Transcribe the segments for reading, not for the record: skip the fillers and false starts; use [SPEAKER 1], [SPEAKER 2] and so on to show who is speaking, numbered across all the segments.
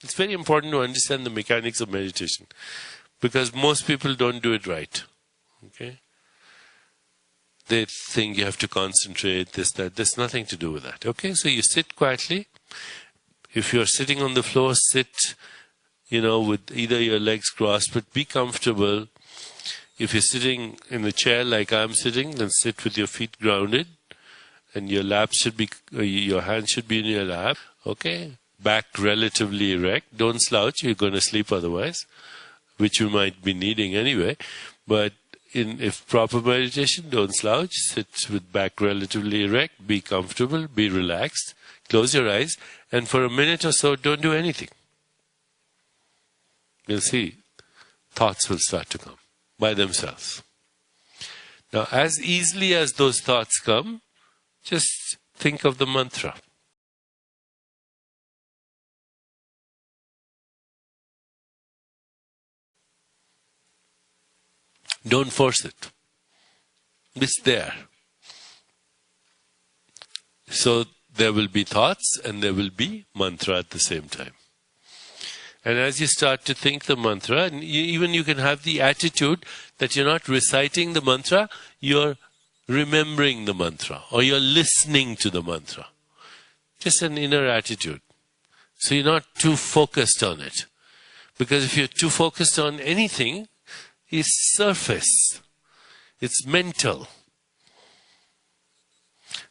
[SPEAKER 1] It's very important to understand the mechanics of meditation, because most people don't do it right. Okay? They think you have to concentrate, this, that. There's nothing to do with that. Okay? So you sit quietly. If you're sitting on the floor, sit, with either your legs crossed, but be comfortable. If you're sitting in a chair like I'm sitting, then sit with your feet grounded, and your hand should be in your lap. Okay? Back relatively erect. Don't slouch, you're going to sleep otherwise, which you might be needing anyway. But if proper meditation, don't slouch, sit with back relatively erect, be comfortable, be relaxed, close your eyes, and for a minute or so, don't do anything. You'll see, thoughts will start to come by themselves. Now, as easily as those thoughts come, just think of the mantra. Don't force it. It's there. So there will be thoughts and there will be mantra at the same time. And as you start to think the mantra, and you can have the attitude that you're not reciting the mantra, you're remembering the mantra, or you're listening to the mantra. Just an inner attitude. So you're not too focused on it. Because if you're too focused on anything, it's surface. It's mental.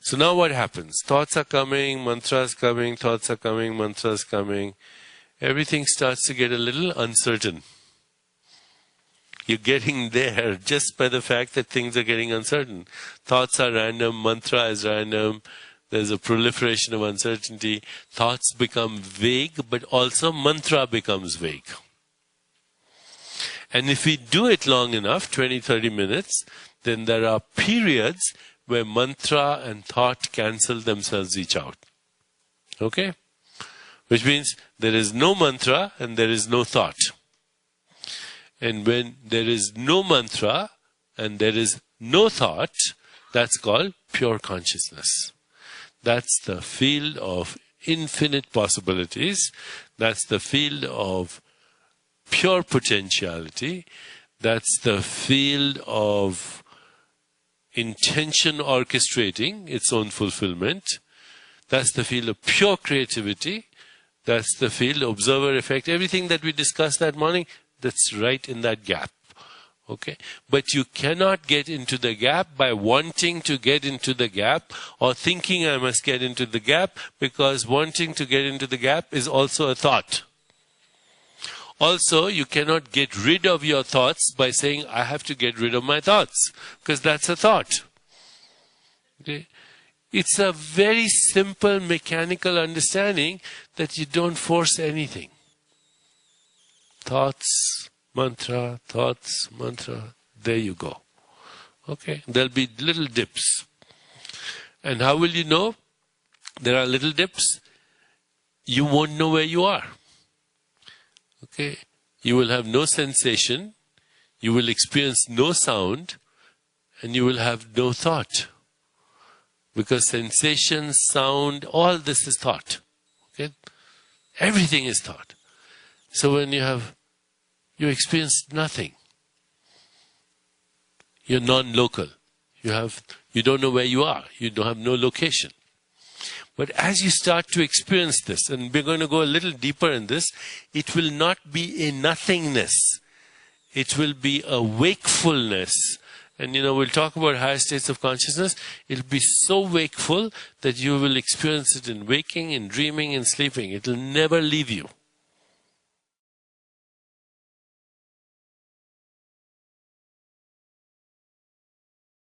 [SPEAKER 1] So now what happens? Thoughts are coming, mantras coming, thoughts are coming, mantras coming. Everything starts to get a little uncertain. You're getting there just by the fact that things are getting uncertain. Thoughts are random, mantra is random, there's a proliferation of uncertainty. Thoughts become vague, but also mantra becomes vague. And if we do it long enough, 20-30 minutes, then there are periods where mantra and thought cancel themselves each out. Okay? Which means there is no mantra and there is no thought. And when there is no mantra and there is no thought, that's called pure consciousness. That's the field of infinite possibilities. That's the field of pure potentiality. That's the field of intention orchestrating its own fulfillment. That's the field of pure creativity. That's the field of observer effect. Everything that we discussed that morning, that's right in that gap. Okay? But you cannot get into the gap by wanting to get into the gap or thinking I must get into the gap, because wanting to get into the gap is also a thought. Also, you cannot get rid of your thoughts by saying, I have to get rid of my thoughts, because that's a thought. Okay? It's a very simple mechanical understanding that you don't force anything. Thoughts, mantra, there you go. Okay? There'll be little dips. And how will you know there are little dips? You won't know where you are. Okay? You will have no sensation, you will experience no sound, and you will have no thought. Because sensation, sound, all this is thought. Okay? Everything is thought. So when you experience nothing. You're non-local. You don't know where you are. You don't have no location. But as you start to experience this, and we're going to go a little deeper in this, it will not be a nothingness. It will be a wakefulness. And we'll talk about higher states of consciousness. It'll be so wakeful that you will experience it in waking, in dreaming, in sleeping. It will never leave you.